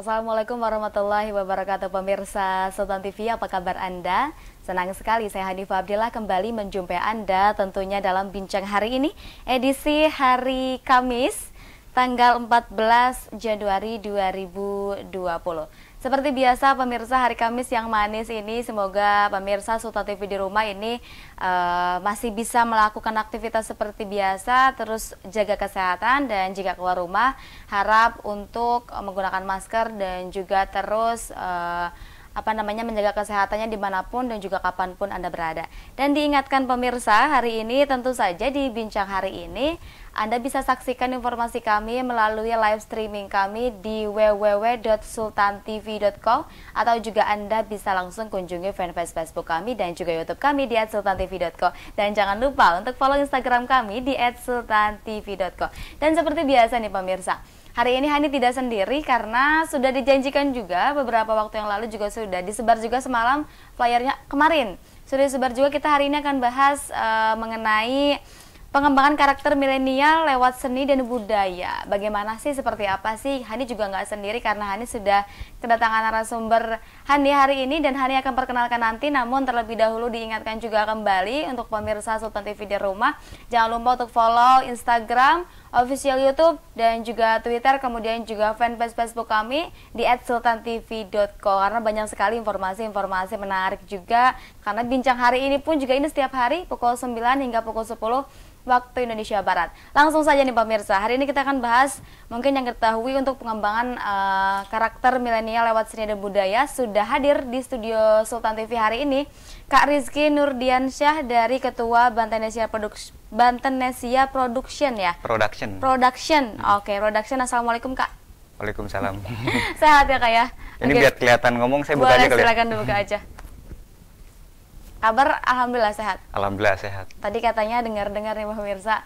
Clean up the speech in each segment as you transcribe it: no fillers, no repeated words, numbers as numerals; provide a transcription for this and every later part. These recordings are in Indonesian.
Assalamualaikum warahmatullahi wabarakatuh pemirsa Sultan TV, apa kabar Anda? Senang sekali saya Hanifah Abdillah kembali menjumpai Anda tentunya dalam bincang hari ini, edisi hari Kamis tanggal 14 Januari 2020. Seperti biasa pemirsa, hari Kamis yang manis ini semoga pemirsa Sultan TV di rumah ini masih bisa melakukan aktivitas seperti biasa, terus jaga kesehatan, dan jika keluar rumah harap untuk menggunakan masker dan juga terus menjaga kesehatannya dimanapun dan juga kapanpun Anda berada. Dan diingatkan pemirsa, hari ini tentu saja di bincang hari ini Anda bisa saksikan informasi kami melalui live streaming kami di www.sultantv.co, atau juga Anda bisa langsung kunjungi fanpage Facebook kami dan juga YouTube kami di @sultantv.co. Dan jangan lupa untuk follow Instagram kami di @sultantv.co. Dan seperti biasa nih pemirsa, hari ini Hani tidak sendiri karena sudah dijanjikan juga beberapa waktu yang lalu, juga sudah disebar juga semalam flyernya kemarin. Sudah disebar juga, kita hari ini akan bahas mengenai pengembangan karakter milenial lewat seni dan budaya. Bagaimana sih, seperti apa sih? Hani juga nggak sendiri karena Hani sudah kedatangan narasumber Hani hari ini dan Hani akan perkenalkan nanti. Namun terlebih dahulu diingatkan juga kembali untuk pemirsa Sultan TV di rumah, jangan lupa untuk follow Instagram, official YouTube, dan juga Twitter, kemudian juga fanpage Facebook kami di @sultantv.co, karena banyak sekali informasi-informasi menarik juga. Karena bincang hari ini pun juga ini setiap hari pukul 9 hingga pukul 10 waktu Indonesia Barat. Langsung saja nih pemirsa, hari ini kita akan bahas mungkin yang ketahui untuk pengembangan karakter milenial lewat seni dan budaya. Sudah hadir di studio Sultan TV hari ini Kak Rizky Nurdiansyah dari Ketua Bantenesia Production ya? Production. Oke, Production. Assalamualaikum Kak. Waalaikumsalam. Sehat ya Kak ya? Ini biar kelihatan ngomong, saya buka aja kali ya? Silakan dibuka aja. Kabar alhamdulillah sehat. Alhamdulillah sehat. Tadi katanya dengar-dengar nih pemirsa,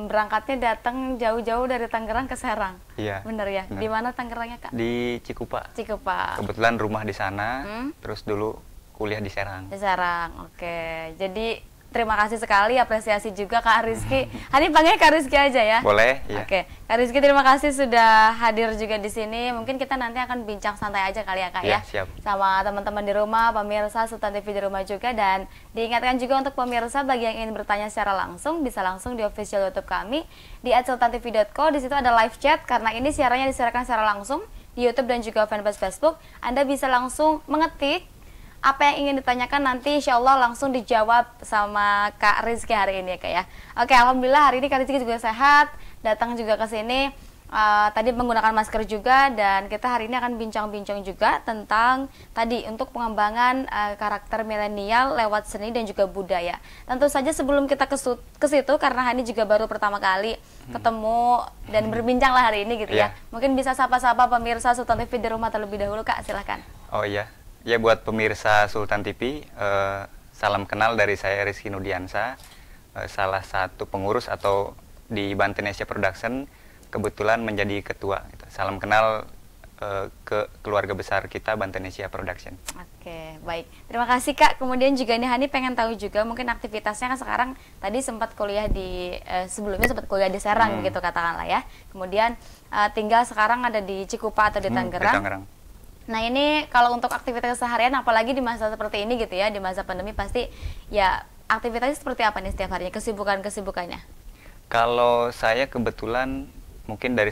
berangkatnya datang jauh-jauh dari Tangerang ke Serang. Iya. Bener ya? Di mana Tangerangnya Kak? Di Cikupa. Cikupa. Kebetulan rumah di sana, terus dulu kuliah di Serang. Di Serang, oke. Jadi terima kasih sekali, apresiasi juga Kak Rizky. Hani panggil Kak Rizky aja ya? Boleh, iya. Oke, Kak Rizky terima kasih sudah hadir juga di sini. Mungkin kita nanti akan bincang santai aja kali ya Kak ya? Siap. Sama teman-teman di rumah, pemirsa Sultan TV di rumah juga. Dan diingatkan juga untuk pemirsa bagi yang ingin bertanya secara langsung, bisa langsung di official YouTube kami di @sultantv.co. Di situ ada live chat, karena ini siarannya disiarkan secara langsung di YouTube dan juga fanpage Facebook. Anda bisa langsung mengetik apa yang ingin ditanyakan, nanti insya Allah langsung dijawab sama Kak Rizky hari ini ya Kak ya. Oke, alhamdulillah hari ini Kak Rizky juga sehat, datang juga ke sini tadi menggunakan masker juga, dan kita hari ini akan bincang-bincang juga tentang tadi untuk pengembangan karakter milenial lewat seni dan juga budaya. Tentu saja sebelum kita ke situ, karena ini juga baru pertama kali ketemu dan berbincang lah hari ini gitu ya. Mungkin bisa sapa-sapa pemirsa Sultan TV di rumah terlebih dahulu Kak, silahkan. Oh iya. Ya, buat pemirsa Sultan TV, salam kenal dari saya Rizky Nurdiansyah, salah satu pengurus atau di Bantenesia Production, kebetulan menjadi ketua. Salam kenal ke keluarga besar kita, Bantenesia Production. Oke, baik. Terima kasih Kak. Kemudian juga nih Hani pengen tahu juga mungkin aktivitasnya kan sekarang, tadi sempat kuliah di sebelumnya sempat kuliah di Serang gitu katakanlah ya. Kemudian tinggal sekarang ada di Cikupa atau di Tangerang. Nah ini kalau untuk aktivitas seharian, apalagi di masa seperti ini gitu ya, di masa pandemi, pasti ya aktivitasnya seperti apa nih setiap harinya, kesibukannya? Kalau saya kebetulan mungkin dari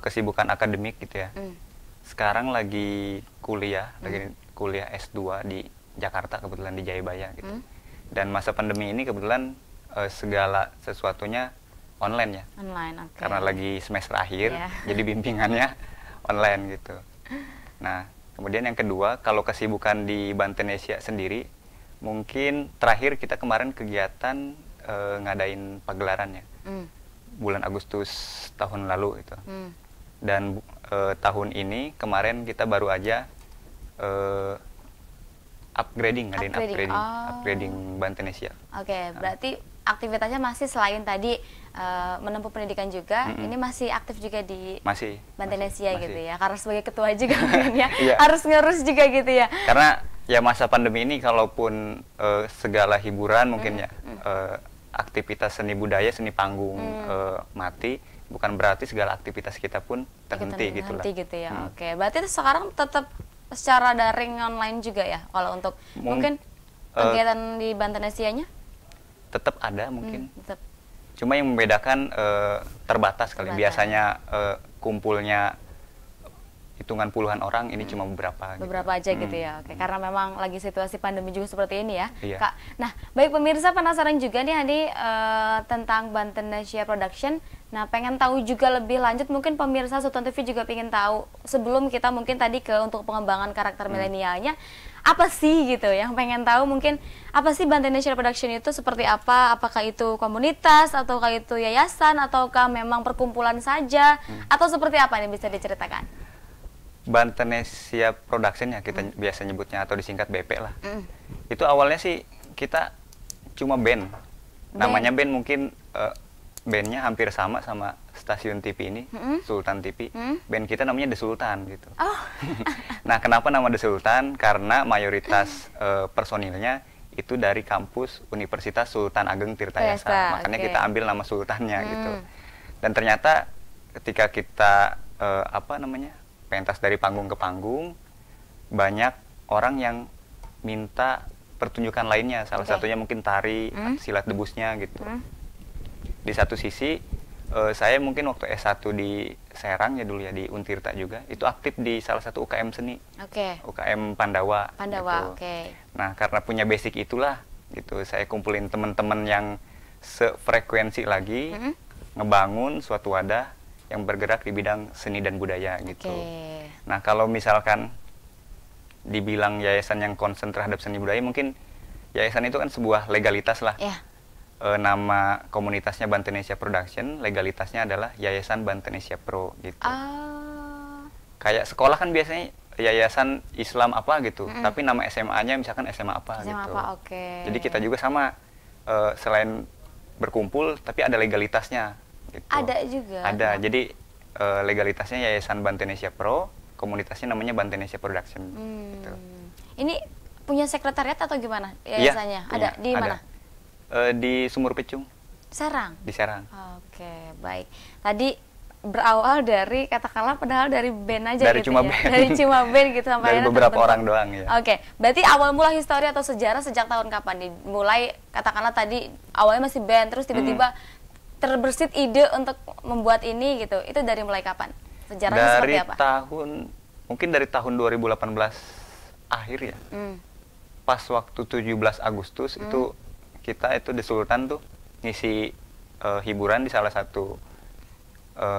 kesibukan akademik gitu ya. Sekarang lagi kuliah S2 di Jakarta, kebetulan di Jayabaya gitu. Dan masa pandemi ini kebetulan segala sesuatunya online ya. Online, oke. Karena lagi semester akhir, jadi bimbingannya online gitu. Nah, kemudian yang kedua, kalau kesibukan di Bantenesia sendiri, mungkin terakhir kita kemarin kegiatan ngadain pagelaran ya, bulan Agustus tahun lalu itu. Dan tahun ini kemarin kita baru aja upgrading Bantenesia. Oke, berarti aktivitasnya masih selain tadi menempuh pendidikan juga, ini masih aktif juga di Bantenesia gitu ya, karena sebagai ketua juga mungkin ya, harus ngurus juga gitu ya. Karena ya masa pandemi ini kalaupun segala hiburan mungkin ya aktivitas seni budaya, seni panggung mati, bukan berarti segala aktivitas kita pun terhenti gitu lah. Gitu ya. Oke, berarti sekarang tetap secara daring online juga ya kalau untuk mungkin kegiatan di Bantenesianya? Tetap ada mungkin. Tetap. Cuma yang membedakan terbatas kali. Biasanya kumpulnya hitungan puluhan orang, ini cuma beberapa aja gitu ya. Oke, karena memang lagi situasi pandemi juga seperti ini ya, iya. Kak. Nah, baik pemirsa, penasaran juga nih Andi tentang Bantenesia Production. Nah, pengen tahu juga lebih lanjut, mungkin pemirsa Sultan TV juga pengen tahu sebelum kita mungkin tadi untuk pengembangan karakter milenialnya, apa sih gitu yang pengen tahu, mungkin apa sih Bantenesia Production itu seperti apa? Apakah itu komunitas, ataukah itu yayasan, ataukah memang perkumpulan saja, atau seperti apa nih, bisa diceritakan? Bantenesia Production ya kita biasa nyebutnya, atau disingkat BP lah. Itu awalnya sih kita cuma band. Namanya band mungkin bandnya hampir sama stasiun TV ini, Sultan TV. Band kita namanya The Sultan gitu. Nah, kenapa nama The Sultan? Karena mayoritas personilnya itu dari kampus Universitas Sultan Ageng Tirtayasa. Makanya kita ambil nama Sultannya gitu. Dan ternyata ketika kita pentas dari panggung ke panggung, banyak orang yang minta pertunjukan lainnya. Salah satunya mungkin tari, silat debusnya gitu. Di satu sisi, saya mungkin waktu S1 di Serang ya dulu ya, di Untirta juga, itu aktif di salah satu UKM seni. UKM Pandawa. Gitu. Nah, karena punya basic itulah, gitu, saya kumpulin teman-teman yang sefrekuensi lagi, ngebangun suatu wadah yang bergerak di bidang seni dan budaya gitu. Nah, kalau misalkan dibilang yayasan yang concern terhadap seni budaya, mungkin yayasan itu kan sebuah legalitas lah. Nama komunitasnya Bantenesia Production, legalitasnya adalah Yayasan Bantenesia Pro gitu. Kayak sekolah kan biasanya yayasan Islam apa gitu, tapi nama SMA-nya misalkan SMA apa gitu. Jadi kita juga sama, selain berkumpul, tapi ada legalitasnya. Gitu. Ada juga. Ada. Jadi legalitasnya Yayasan Bantenesia Pro, komunitasnya namanya Bantenesia Production. Gitu. Ini punya sekretariat atau gimana yayasannya? Iya, ada di mana? Di Sumur Pecung. Serang. Di Serang. Oke, baik. Tadi berawal dari katakanlah padahal dari band aja dari gitu cuma ya. Band. Dari cuma band gitu sampai dari beberapa orang doang ya. Oke, berarti awal mula histori atau sejarah sejak tahun kapan nih? Mulai katakanlah tadi awalnya masih band, terus tiba-tiba terbersit ide untuk membuat ini gitu. Itu dari mulai kapan? Sejarahnya seperti apa? Mungkin dari tahun 2018 akhir ya. Pas waktu 17 Agustus itu kita itu di Sultan tuh ngisi hiburan di salah satu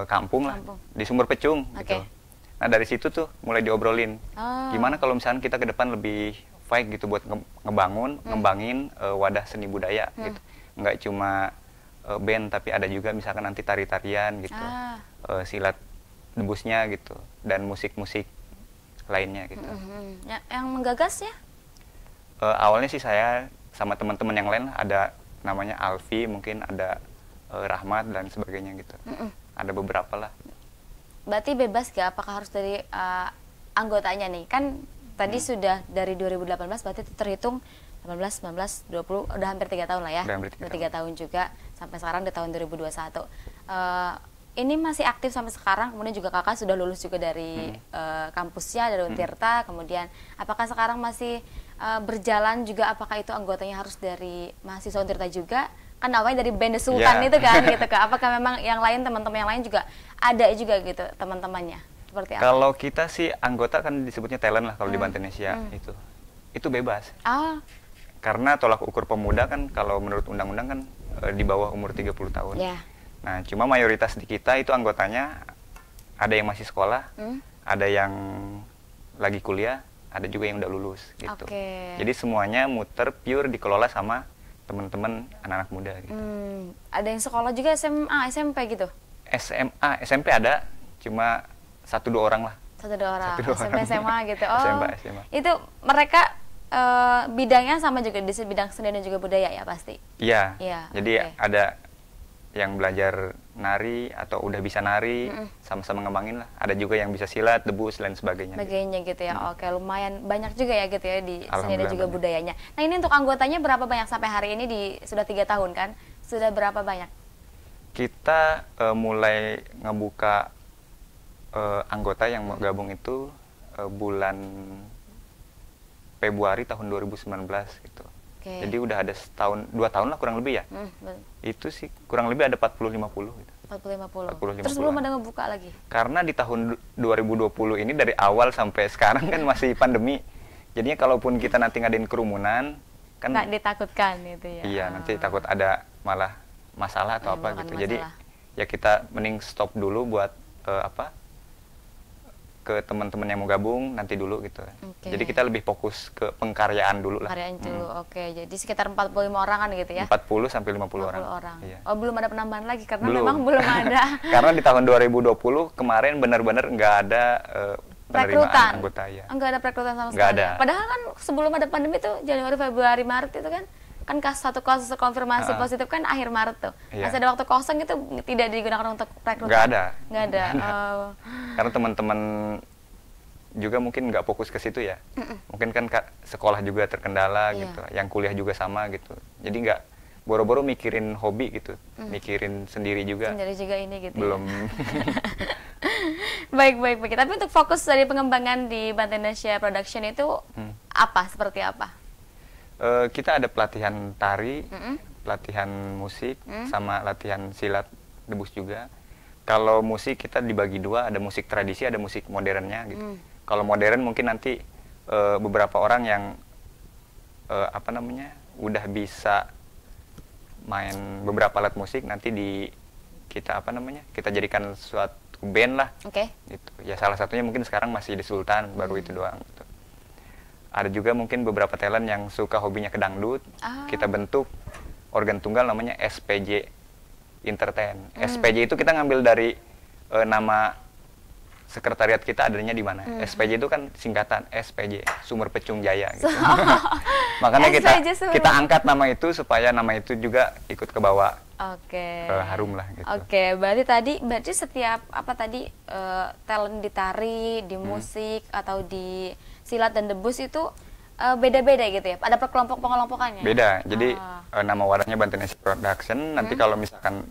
kampung lah, di Sumur Pecung gitu. Nah, dari situ tuh mulai diobrolin. Gimana kalau misalnya kita ke depan lebih fight gitu buat ngembangin wadah seni budaya gitu. Nggak cuma band, tapi ada juga misalkan nanti tari-tarian gitu, silat debusnya gitu, dan musik-musik lainnya gitu. Yang menggagasnya? Awalnya sih saya sama teman-teman yang lain, ada namanya Alfi, mungkin ada Rahmat dan sebagainya gitu. Ada beberapa lah. Berarti bebas gak? Apakah harus dari anggotanya nih? Kan tadi sudah dari 2018, berarti terhitung 18, 19, 20, udah hampir 3 tahun lah ya. Udah 3 tahun juga, sampai sekarang di tahun 2021. Ini masih aktif sampai sekarang, kemudian juga kakak sudah lulus juga dari kampusnya, dari Untirta, kemudian apakah sekarang masih berjalan juga, apakah itu anggotanya harus dari mahasiswa Untirta juga? Kan awalnya dari band The Sultan itu kan, gitu Kak. Apakah memang yang lain, teman-teman yang lain juga ada juga gitu, teman-temannya? Seperti apa? Kalau kita sih anggota kan disebutnya talent lah kalau di Bantenesia itu bebas. Karena tolak ukur pemuda kan kalau menurut undang-undang kan di bawah umur 30 tahun. Nah, cuma mayoritas di kita itu anggotanya ada yang masih sekolah, ada yang lagi kuliah, ada juga yang udah lulus gitu. Jadi semuanya muter pure dikelola sama teman-teman anak-anak muda gitu. Ada yang sekolah juga SMA, SMP gitu? SMA, SMP ada, cuma 1-2 orang lah. 1-2 orang, SMP, SMA gitu. SMA. Itu mereka bidangnya sama juga di bidang seni dan juga budaya ya pasti? Iya, jadi ada yang belajar nari atau udah bisa nari, sama-sama ngembangin lah. Ada juga yang bisa silat, debus, dan sebagainya. Gitu ya. Oke, lumayan banyak juga ya gitu ya di seni dan juga budayanya. Nah, ini untuk anggotanya berapa banyak sampai hari ini sudah 3 tahun kan Sudah berapa banyak? Kita mulai ngebuka anggota yang mau gabung itu bulan Februari tahun 2019 gitu. Okay. Jadi udah ada 2 tahun lah kurang lebih ya. Itu sih kurang lebih ada 40-50 gitu. 40-50. Terus belum ada ngebuka lagi? Karena di tahun 2020 ini dari awal sampai sekarang kan masih pandemi. Jadinya kalaupun kita nanti ngadain kerumunan kan nggak ditakutkan gitu ya. Iya, nanti takut ada malah masalah atau apa gitu. Jadi ya kita mending stop dulu buat ke teman-teman yang mau gabung nanti dulu gitu. Okay. Jadi kita lebih fokus ke pengkaryaan dulu lah. Pengkaryaan dulu. Oke. Jadi sekitar 45 orangan gitu ya. 40 sampai 50 orang. Iya. Oh, belum ada penambahan lagi karena memang belum ada. Karena di tahun 2020 kemarin benar-benar nggak ada penerimaan anggota ya. Enggak ada perekrutan sama sekali. Ada. Padahal kan sebelum ada pandemi tuh Januari, Februari, Maret itu kan satu kasus konfirmasi positif kan akhir Maret tuh. Iya. Masih ada waktu kosong itu tidak digunakan untuk perekrutan. Nggak ada. Karena teman-teman juga mungkin nggak fokus ke situ ya. Mungkin kan sekolah juga terkendala gitu. Yang kuliah juga sama gitu. Jadi nggak boro-boro mikirin hobi gitu. Mikirin sendiri juga. Sendiri juga ini gitu. Belum. Ya? Baik. Tapi untuk fokus dari pengembangan di Bantenesia Production itu seperti apa? Kita ada pelatihan tari, pelatihan musik, sama latihan silat debus juga. Kalau musik kita dibagi dua, ada musik tradisi, ada musik modernnya gitu. Kalau modern mungkin nanti beberapa orang yang udah bisa main beberapa alat musik nanti kita jadikan suatu band lah. Oke. Gitu. Ya salah satunya mungkin sekarang masih di Sultan, baru itu doang gitu. Ada juga mungkin beberapa talent yang suka hobinya ke dangdut. Kita bentuk organ tunggal namanya SPJ Entertain. SPJ itu kita ngambil dari nama sekretariat kita adanya di mana. SPJ itu kan singkatan SPJ, Sumber Pecung Jaya gitu. Makanya kita angkat nama itu supaya nama itu juga ikut ke bawah. Harum lah gitu. Berarti setiap talent di tari, di musik atau di silat dan debus itu beda-beda gitu ya? Ada pengelompokannya? Beda. Jadi nama wadahnya Bantenesia Production. Nanti kalau misalkan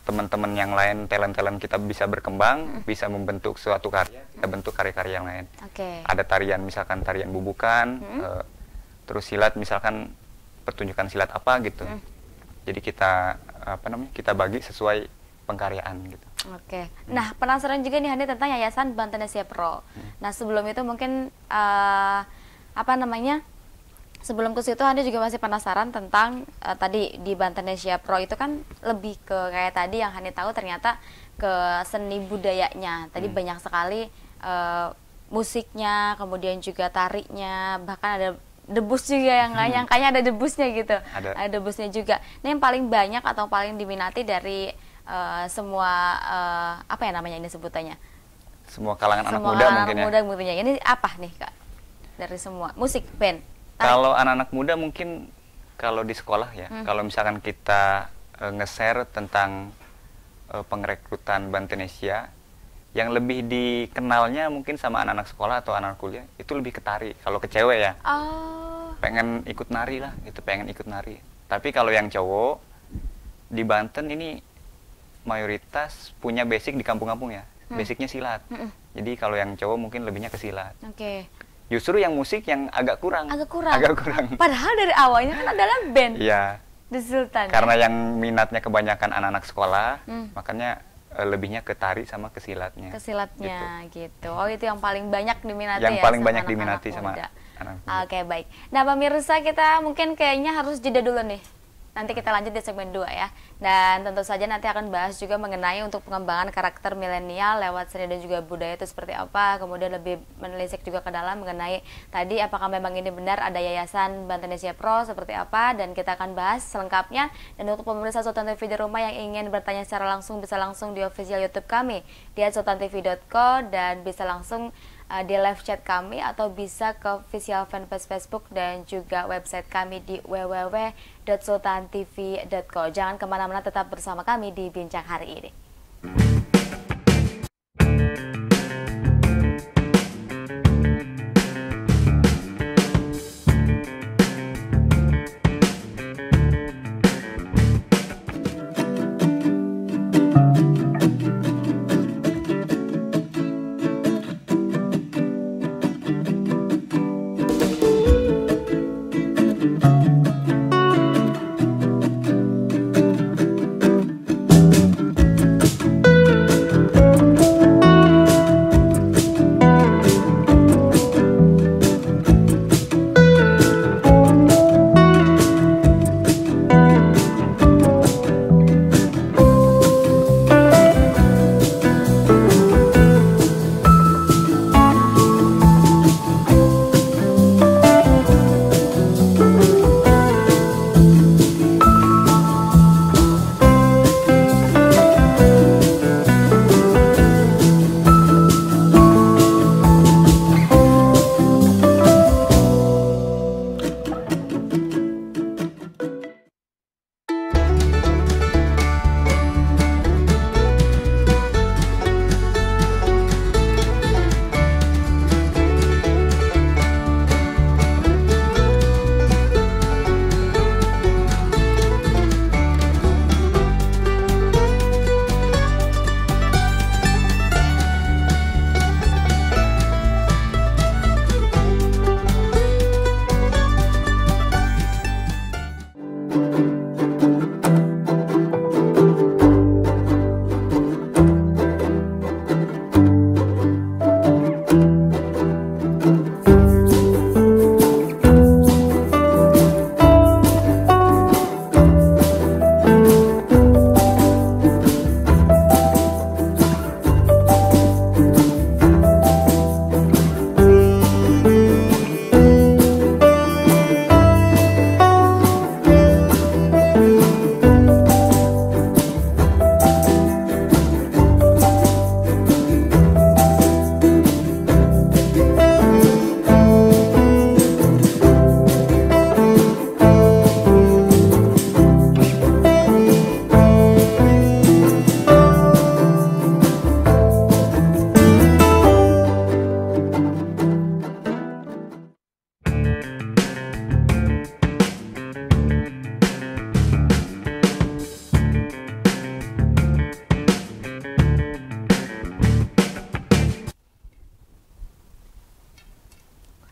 teman-teman yang lain, talent-talent kita bisa berkembang, bisa membentuk suatu karya, kita bentuk karya-karya yang lain. Ada tarian, misalkan tarian bubukan, terus silat misalkan pertunjukan silat apa gitu. Jadi kita bagi sesuai pengkaryaan gitu. Nah, penasaran juga nih Hani tentang Yayasan Bantenesia Pro. Nah, sebelum itu mungkin sebelum ke situ Hani juga masih penasaran tentang tadi di Bantenesia Pro itu kan lebih ke kayak tadi yang Hani tahu ternyata ke seni budayanya. Tadi banyak sekali musiknya, kemudian juga tariknya, bahkan ada debus juga yang nggak nyangkanya ada debusnya gitu. Ada debusnya juga. Nah, yang paling banyak atau paling diminati dari semua ini sebutannya? Semua kalangan anak muda mungkin ya. Ini apa nih Kak? Dari semua musik, band. Kalau anak-anak muda mungkin kalau di sekolah ya. Kalau misalkan kita nge-share tentang pengrekrutan Bantenesia, yang lebih dikenalnya mungkin sama anak-anak sekolah atau anak kuliah itu lebih ke tari. Kalau ke cewek ya, pengen ikut nari lah, pengen ikut nari. Tapi kalau yang cowok di Banten ini mayoritas punya basic di kampung-kampung ya, basicnya silat. Jadi kalau yang cowok mungkin lebihnya ke silat. Justru yang musik yang agak kurang. Padahal dari awalnya kan adalah band. Iya. Di Sultan. Karena yang minatnya kebanyakan anak-anak sekolah, makanya lebihnya ke tari sama ke silatnya. Gitu. Oh, itu yang paling banyak diminati yang paling banyak diminati sama anak muda. Baik. Nah, pemirsa, kita mungkin kayaknya harus jeda dulu nih. Nanti kita lanjut di segmen 2 ya. Dan tentu saja nanti akan bahas juga mengenai untuk pengembangan karakter milenial lewat seni dan juga budaya itu seperti apa. Kemudian lebih menelisik juga ke dalam mengenai tadi apakah memang ini benar ada Yayasan Bantenesia Pro seperti apa. Dan kita akan bahas selengkapnya. Dan untuk pemirsa Sultan TV di rumah yang ingin bertanya secara langsung bisa langsung di official YouTube kami di @sultantv.co dan bisa langsung di live chat kami atau bisa ke official fanpage Facebook dan juga website kami di www.sultantv.co. Jangan kemana-mana, tetap bersama kami di Bincang Hari ini.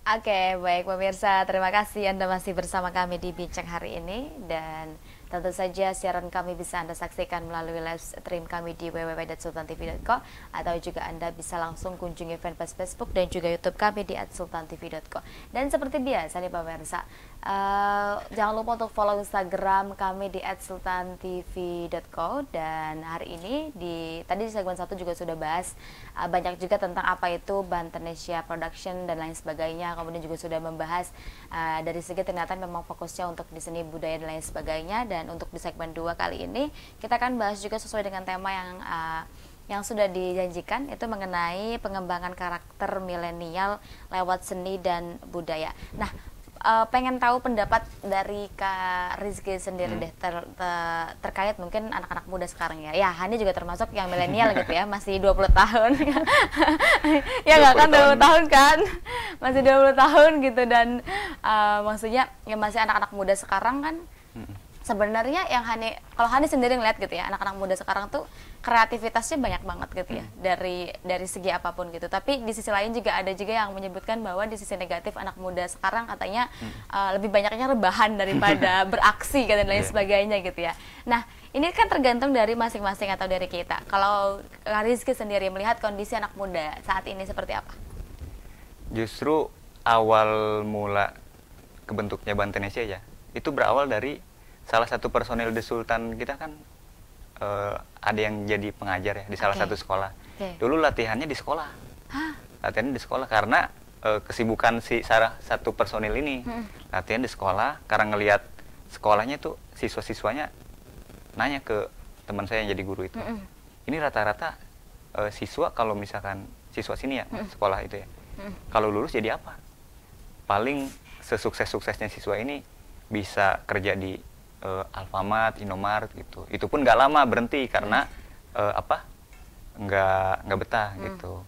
Oke, baik pemirsa, terima kasih Anda masih bersama kami di Bincang hari ini, dan tentu saja siaran kami bisa Anda saksikan melalui live stream kami di www.sultantv.co, atau juga Anda bisa langsung kunjungi fanpage Facebook dan juga YouTube kami di @sultantv.co. Dan seperti biasa nih pemirsa, jangan lupa untuk follow Instagram kami di @sultantv.co. Dan hari ini tadi di segmen 1 juga sudah bahas banyak juga tentang apa itu Bantenesia Production dan lain sebagainya. Kemudian juga sudah membahas dari segi ternyata memang fokusnya untuk di seni budaya dan lain sebagainya. Dan untuk di segmen 2 kali ini kita akan bahas juga sesuai dengan tema yang sudah dijanjikan, itu mengenai pengembangan karakter milenial lewat seni dan budaya. Nah, pengen tahu pendapat dari Kak Rizky sendiri deh terkait mungkin anak-anak muda sekarang ya. Ya, Hani juga termasuk yang milenial gitu ya, masih 20 tahun. Ya nggak kan, 20 tahun kan? Masih 20 tahun gitu, dan maksudnya ya masih anak-anak muda sekarang kan. Sebenarnya yang kalau Hani sendiri ngeliat gitu ya, anak-anak muda sekarang tuh kreativitasnya banyak banget gitu ya, dari segi apapun gitu. Tapi di sisi lain juga ada juga yang menyebutkan bahwa di sisi negatif anak muda sekarang katanya lebih banyaknya rebahan daripada beraksi dan lain sebagainya gitu ya. Nah, ini kan tergantung dari masing-masing atau dari kita. Kalau Rizky sendiri melihat kondisi anak muda saat ini seperti apa? Justru awal mula kebentuknya Bantenesia ya, itu berawal dari salah satu personil The Sultan kita kan ada yang jadi pengajar ya di salah satu sekolah. Dulu latihannya di sekolah. Latihannya di sekolah karena kesibukan si salah satu personil ini. Latihan di sekolah karena ngelihat sekolahnya tuh siswa-siswanya nanya ke teman saya yang jadi guru itu. Ini rata-rata siswa, kalau misalkan siswa sini ya, sekolah itu ya. Kalau lulus jadi apa? Paling sesukses-suksesnya siswa ini bisa kerja di Alfamart, Indomaret gitu. Itu pun nggak lama berhenti karena nggak betah gitu.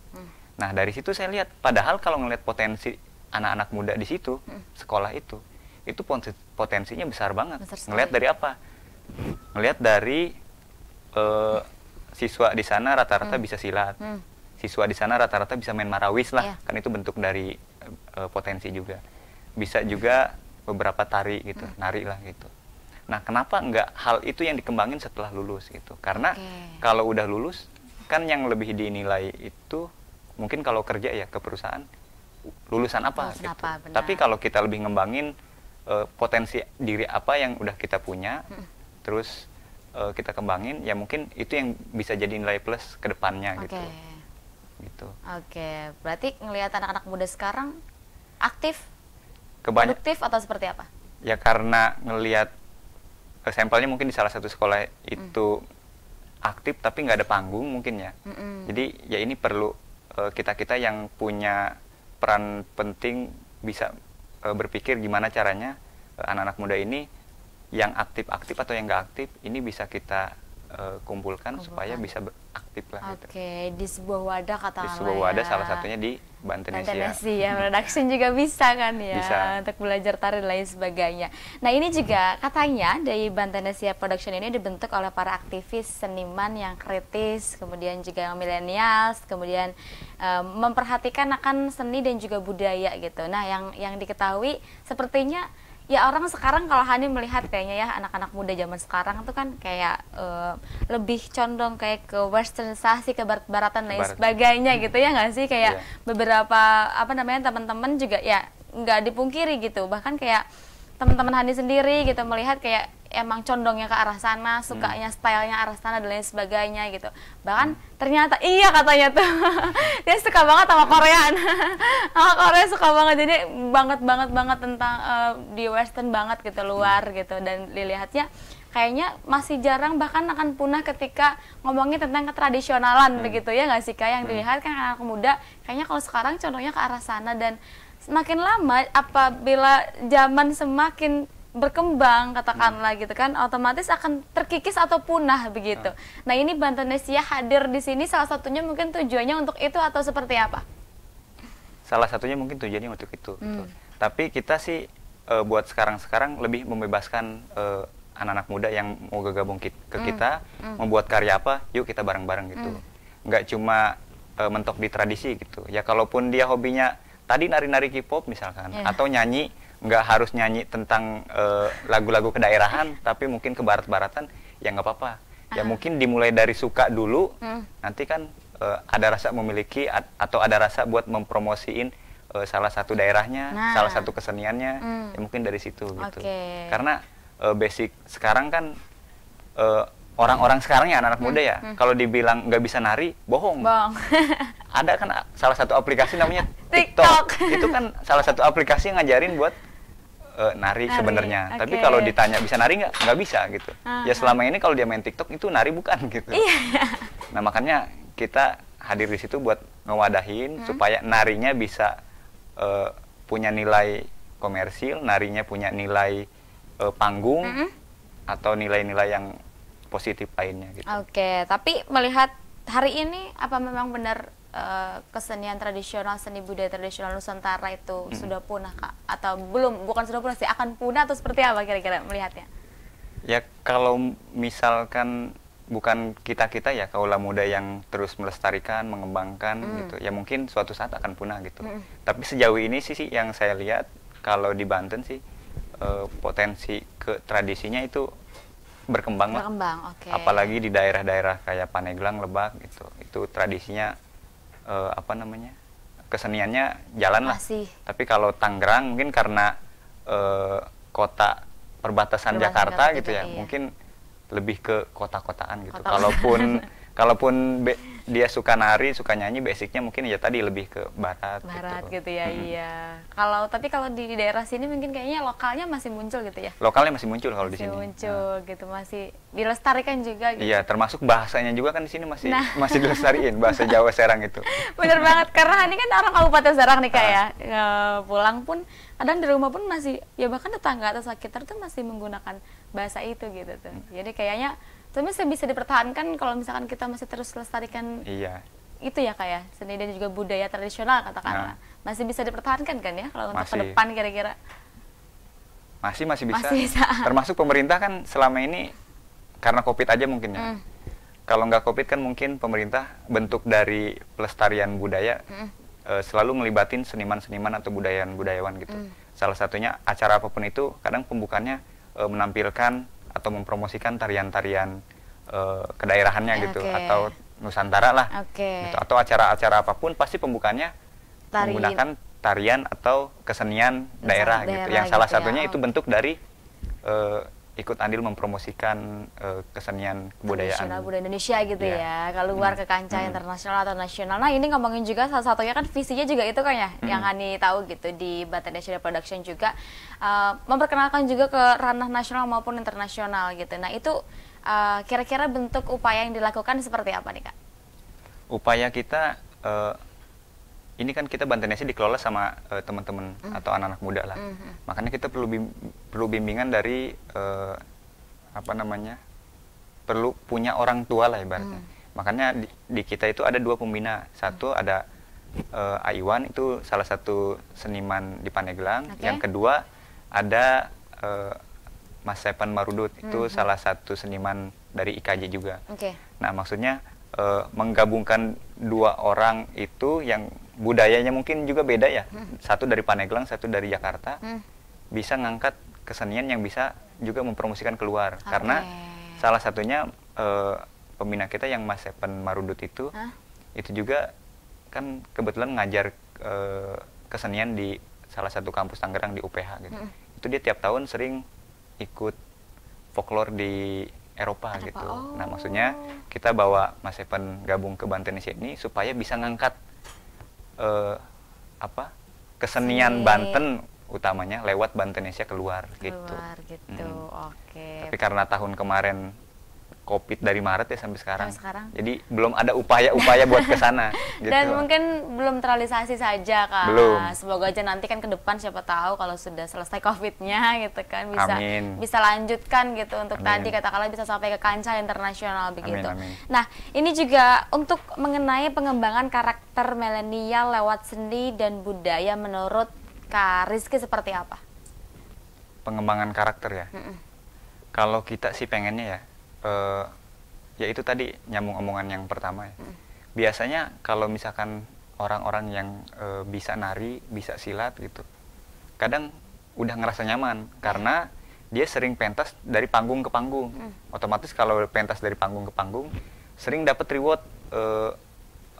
Nah, dari situ saya lihat, padahal kalau ngelihat potensi anak-anak muda di situ, sekolah itu potensinya besar banget. Ngelihat dari apa? Ngelihat dari siswa di sana rata-rata bisa silat. Siswa di sana rata-rata bisa main marawis lah, kan itu bentuk dari potensi juga. Bisa juga beberapa tari gitu, nari lah gitu. Nah, kenapa nggak hal itu yang dikembangin setelah lulus gitu? Karena kalau udah lulus, kan yang lebih dinilai itu mungkin kalau kerja ya ke perusahaan, lulusan apa gitu. Tapi kalau kita lebih ngembangin potensi diri apa yang udah kita punya, terus kita kembangin, ya mungkin itu yang bisa jadi nilai plus ke depannya gitu. Oke, berarti ngelihat anak-anak muda sekarang aktif, produktif atau seperti apa? Ya karena ngelihat sampelnya mungkin di salah satu sekolah itu aktif tapi nggak ada panggung mungkin ya. Jadi ya ini perlu kita-kita yang punya peran penting bisa berpikir gimana caranya anak-anak muda ini yang aktif-aktif atau yang nggak aktif ini bisa kita kumpulkan supaya bisa aktif lah. Oke, di sebuah wadah katakanlah. Di sebuah wadah, salah satunya di Bantenesia. Ya, production juga bisa kan ya, bisa. Untuk belajar tari dan lain sebagainya. Nah, ini juga katanya dari Bantenesia Production ini dibentuk oleh para aktivis seniman yang kritis, kemudian juga yang milenials, kemudian memperhatikan akan seni dan juga budaya gitu. Nah, yang diketahui sepertinya ya orang sekarang, kalau Hani melihat kayaknya ya anak-anak muda zaman sekarang tuh kan kayak lebih condong kayak ke westernisasi, ke barat-baratan lain sebagainya gitu ya nggak sih, kayak beberapa teman-teman juga ya nggak dipungkiri gitu, bahkan kayak teman-teman Hani sendiri gitu melihat kayak emang condongnya ke arah sana, sukanya stylenya arah sana dan lain sebagainya gitu. Bahkan ternyata iya katanya tuh dia suka banget sama Koreaan. Sama Korea suka banget, jadi banget tentang di western banget gitu, luar gitu. Dan dilihatnya kayaknya masih jarang, bahkan akan punah ketika ngomongin tentang ketradisionalan begitu ya nggak sih Kak? Yang dilihat kan anak muda kayaknya kalau sekarang condongnya ke arah sana, dan semakin lama apabila zaman semakin berkembang katakanlah gitu kan, otomatis akan terkikis atau punah begitu. Nah, ini Bantenesia hadir di sini salah satunya mungkin tujuannya untuk itu atau seperti apa? Salah satunya mungkin tujuannya untuk itu. Tapi kita sih buat sekarang lebih membebaskan anak-anak muda yang mau gabung ke kita, membuat karya apa, yuk kita bareng-bareng gitu. Nggak cuma mentok di tradisi gitu. Ya kalaupun dia hobinya tadi nari-nari K-pop misalkan, Yeah. atau nyanyi, nggak harus nyanyi tentang lagu-lagu kedaerahan, tapi mungkin ke barat-baratan, ya nggak apa-apa. Ya mungkin dimulai dari suka dulu, nanti kan ada rasa memiliki atau ada rasa buat mempromosiin salah satu daerahnya, salah satu keseniannya, ya mungkin dari situ gitu. Karena basic sekarang kan orang-orang sekarang ya anak-anak muda ya, kalau dibilang nggak bisa nari, bohong. Ada kan salah satu aplikasi namanya TikTok. Itu kan salah satu aplikasi yang ngajarin buat nari sebenarnya. Tapi kalau ditanya bisa nari nggak bisa gitu. Ya selama ini kalau dia main TikTok itu nari bukan gitu. Nah makanya kita hadir di situ buat ngewadahin supaya narinya bisa punya nilai komersil, narinya punya nilai panggung atau nilai-nilai yang positif lainnya gitu. Oke, tapi melihat hari ini apa memang benar kesenian tradisional, seni budaya tradisional Nusantara itu sudah punah, Kak? Atau belum? Bukan sudah punah sih, akan punah atau seperti apa kira-kira melihatnya? Ya kalau misalkan bukan kita-kita ya kaula muda yang terus melestarikan, mengembangkan gitu, ya mungkin suatu saat akan punah gitu. Tapi sejauh ini sih yang saya lihat kalau di Banten sih potensi ke tradisinya itu berkembang lah. Apalagi di daerah-daerah kayak Paneglang, Lebak gitu. Itu tradisinya keseniannya jalan lah. Tapi kalau Tangerang mungkin karena kota perbatasan Jakarta gitu ya, mungkin lebih ke kota-kotaan gitu. Kalaupun dia suka nari, suka nyanyi, basicnya mungkin ya tadi lebih ke barat gitu ya. Iya. Tapi kalau di daerah sini mungkin kayaknya lokalnya masih muncul gitu ya. Lokalnya masih muncul kalau di sini. Muncul gitu, masih dilestarikan juga gitu. Iya, termasuk bahasanya juga kan di sini masih dilestariin, bahasa Jawa Serang itu. Bener banget, karena ini kan orang Kabupaten Serang nih Kak ya. Pulang pun kadang di rumah pun masih, ya bahkan tetangga atau sekitar tuh masih menggunakan bahasa itu gitu tuh. Jadi kayaknya itu masih bisa dipertahankan kalau misalkan kita masih terus lestarikan. Iya. Itu ya Kak ya, seni dan juga budaya tradisional katakanlah. Masih bisa dipertahankan kan ya kalau untuk ke depan kira-kira? Masih bisa. Termasuk pemerintah kan selama ini karena Covid aja mungkin ya. Kalau nggak Covid kan mungkin pemerintah bentuk dari pelestarian budaya selalu ngelibatin seniman-seniman atau budayawan gitu. Salah satunya acara apapun itu kadang pembukaannya menampilkan atau mempromosikan tarian-tarian kedaerahannya gitu, atau Nusantara lah gitu. Atau acara-acara apapun pasti pembukaannya menggunakan tarian atau kesenian daerah gitu, yang salah satunya itu bentuk dari ikut andil mempromosikan kesenian kebudayaan budaya Indonesia gitu ya, keluar ke kancah internasional atau nasional. Nah ini ngomongin juga salah satunya kan visinya juga itu kan ya, yang Hani tahu gitu di Banten National Production juga memperkenalkan juga ke ranah nasional maupun internasional gitu. Nah itu kira-kira bentuk upaya yang dilakukan seperti apa nih Kak? Upaya kita ini kan kita Banten Nasi dikelola sama teman-teman atau anak-anak muda lah. Makanya kita perlu bimbingan dari perlu punya orang tua lah ibaratnya. Makanya di kita itu ada 2 pembina. Satu ada Aiwan, itu salah satu seniman di Paneglang. Yang kedua ada Mas Sepan Marudut, itu salah satu seniman dari IKJ juga. Nah maksudnya menggabungkan 2 orang itu yang budayanya mungkin juga beda ya, satu dari Paneglang, satu dari Jakarta, bisa ngangkat kesenian yang bisa juga mempromosikan keluar. Karena salah satunya pembina kita yang Mas Sepan Marudut itu juga kan kebetulan ngajar kesenian di salah satu kampus Tangerang di UPH gitu. Itu dia tiap tahun sering ikut folklore di Eropa gitu. Nah maksudnya kita bawa Mas Sepan gabung ke Banten ini supaya bisa ngangkat kesenian Banten utamanya lewat Bantenesia keluar gitu. Tapi karena tahun kemarin Covid dari Maret ya sampai sekarang. Jadi belum ada upaya-upaya buat ke sana gitu. Dan mungkin belum terrealisasi saja Kak. Belum. Semoga aja nanti kan ke depan siapa tahu kalau sudah selesai Covid-nya gitu kan Amin. bisa lanjutkan gitu untuk tadi katakanlah bisa sampai ke kancah internasional begitu. Amin. Nah, ini juga untuk mengenai pengembangan karakter milenial lewat seni dan budaya menurut Kak Rizky seperti apa? Pengembangan karakter ya. Kalau kita sih pengennya ya itu tadi nyambung omongan yang pertama ya. Biasanya kalau misalkan orang-orang yang bisa nari, bisa silat gitu, kadang udah ngerasa nyaman karena dia sering pentas dari panggung ke panggung. Otomatis kalau pentas dari panggung ke panggung sering dapat reward,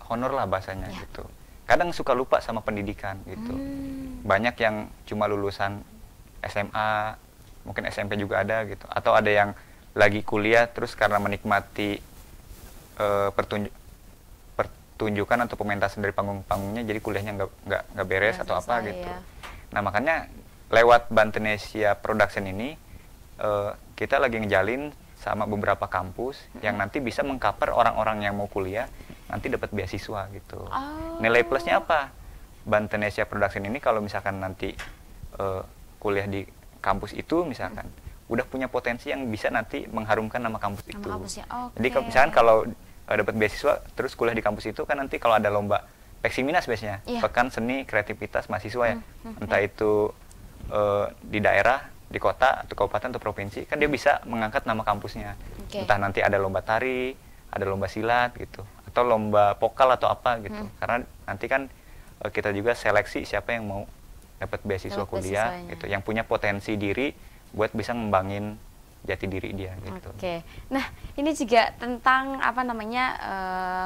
honor lah bahasanya gitu. Kadang suka lupa sama pendidikan gitu. Banyak yang cuma lulusan SMA, mungkin SMP juga ada gitu, atau ada yang lagi kuliah terus karena menikmati pertunjukan atau pementasan dari panggung-panggungnya jadi kuliahnya nggak beres atau apa gitu. Nah makanya lewat Bantenesia Production ini kita lagi ngejalin sama beberapa kampus yang nanti bisa mengcover orang-orang yang mau kuliah nanti dapat beasiswa gitu. Nilai plusnya apa? Bantenesia Production ini kalau misalkan nanti kuliah di kampus itu misalkan udah punya potensi yang bisa nanti mengharumkan nama kampus itu. Jadi misalkan kalau dapat beasiswa terus kuliah di kampus itu kan nanti kalau ada lomba Peksiminas biasanya, Pekan Seni Kreativitas Mahasiswa ya, entah itu di daerah, di kota, atau kabupaten, atau provinsi, kan dia bisa mengangkat nama kampusnya. Entah nanti ada lomba tari, ada lomba silat gitu, atau lomba vokal atau apa gitu. Karena nanti kan kita juga seleksi siapa yang mau dapat beasiswa kuliah gitu, yang punya potensi diri buat bisa ngembangin jati diri dia gitu. Nah ini juga tentang apa namanya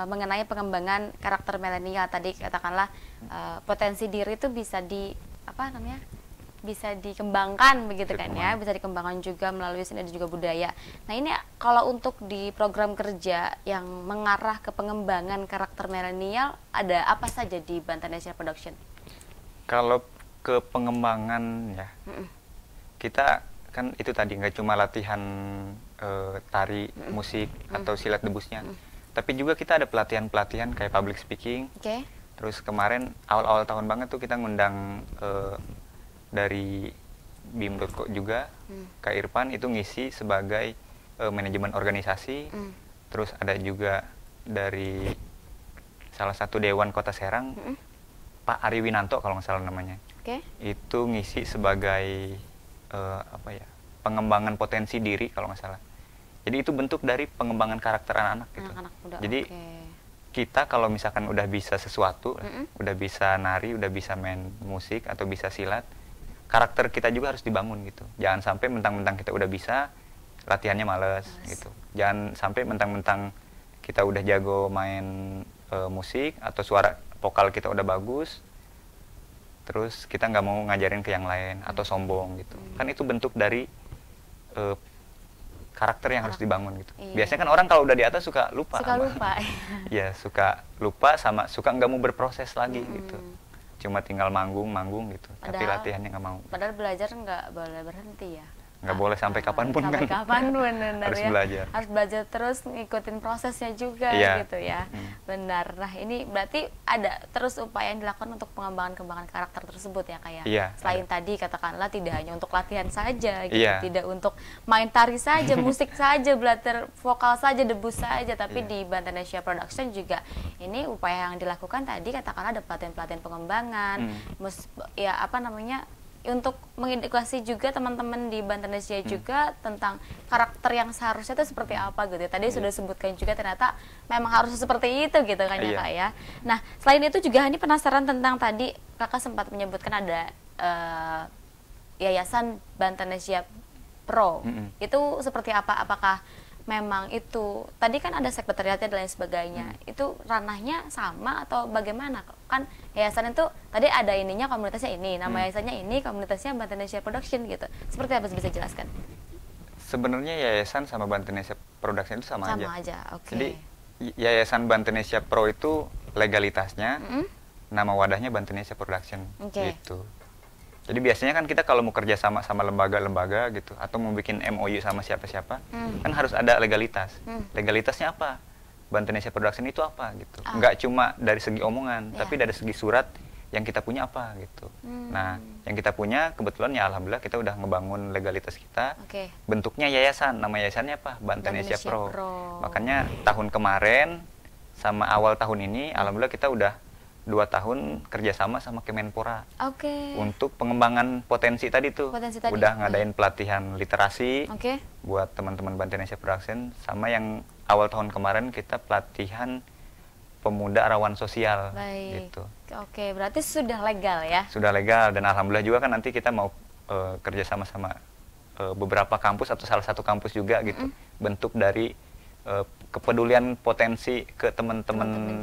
mengenai pengembangan karakter milenial tadi katakanlah potensi diri itu bisa bisa dikembangkan begitu kan ya, bisa dikembangkan juga melalui seni dan juga budaya. Nah ini kalau untuk di program kerja yang mengarah ke pengembangan karakter milenial ada apa saja di Bantenesia Production? Kalau ke pengembangan ya, kita kan itu tadi nggak cuma latihan tari, musik atau silat debusnya, tapi juga kita ada pelatihan-pelatihan kayak public speaking. Terus kemarin awal-awal tahun banget tuh kita ngundang dari BIM.co juga, Kak Irfan itu ngisi sebagai manajemen organisasi. Terus ada juga dari salah satu Dewan Kota Serang, Pak Ari Winanto kalau nggak salah namanya. Itu ngisi sebagai pengembangan potensi diri kalau nggak salah. Jadi itu bentuk dari pengembangan karakter anak-anak gitu. Jadi kita kalau misalkan udah bisa sesuatu, udah bisa nari, udah bisa main musik atau bisa silat, karakter kita juga harus dibangun gitu. Jangan sampai mentang-mentang kita udah bisa, latihannya males gitu. Jangan sampai mentang-mentang kita udah jago main musik atau suara vokal kita udah bagus, terus kita nggak mau ngajarin ke yang lain atau sombong gitu. Kan itu bentuk dari karakter yang harus dibangun gitu. Biasanya kan orang kalau udah di atas suka lupa. Ya suka lupa sama suka nggak mau berproses lagi gitu. Cuma tinggal manggung gitu. Tapi latihannya nggak mau. Padahal belajar nggak boleh berhenti ya. Nggak boleh sampai kapanpun sampai kan. kapanpun harus belajar. Harus belajar terus ngikutin prosesnya juga gitu ya. Benar. Nah ini berarti ada terus upaya yang dilakukan untuk pengembangan karakter tersebut ya kayak. Selain tadi katakanlah tidak hanya untuk latihan saja gitu, tidak untuk main tari saja, musik saja, belajar vokal saja, debus saja, tapi di Bantenesia Production juga ini upaya yang dilakukan tadi katakanlah ada pelatihan-pelatihan pengembangan, untuk mengedukasi juga teman-teman di Bantenesia juga tentang karakter yang seharusnya itu seperti apa gitu. Tadi sudah sebutkan juga ternyata memang harus seperti itu gitu kan ya Kak ya. Nah selain itu juga Hani penasaran tentang tadi Kakak sempat menyebutkan ada Yayasan Bantenesia Pro. Itu seperti apa? Apakah memang itu tadi kan ada sekretariatnya dan lain sebagainya, itu ranahnya sama atau bagaimana? Kan yayasan itu tadi ada ininya komunitasnya ini, nama yayasannya ini, komunitasnya Bantenesia Production gitu. Seperti apa bisa jelaskan? Sebenarnya yayasan sama Bantenesia Production itu sama aja. Jadi yayasan Bantenesia Pro itu legalitasnya, nama wadahnya Bantenesia Production gitu. Jadi biasanya kan kita kalau mau kerja sama lembaga-lembaga gitu atau mau bikin MOU sama siapa-siapa kan harus ada legalitas. Legalitasnya apa? Bantenesia Production itu apa gitu. Nggak cuma dari segi omongan, tapi dari segi surat yang kita punya apa gitu. Nah, yang kita punya kebetulan ya alhamdulillah kita udah ngebangun legalitas kita. Bentuknya yayasan, nama yayasannya apa? Bantenesia Pro. Makanya tahun kemarin sama awal tahun ini alhamdulillah kita udah 2 tahun kerjasama sama Kemenpora untuk pengembangan potensi tadi tuh. Udah ngadain pelatihan literasi buat teman-teman Bantenesia Production, sama yang awal tahun kemarin kita pelatihan pemuda rawan sosial. Baik. Gitu. Oke, berarti sudah legal ya? Sudah legal, dan alhamdulillah juga kan nanti kita mau kerja sama-sama beberapa kampus atau salah satu kampus juga gitu. Bentuk dari kepedulian potensi ke teman-teman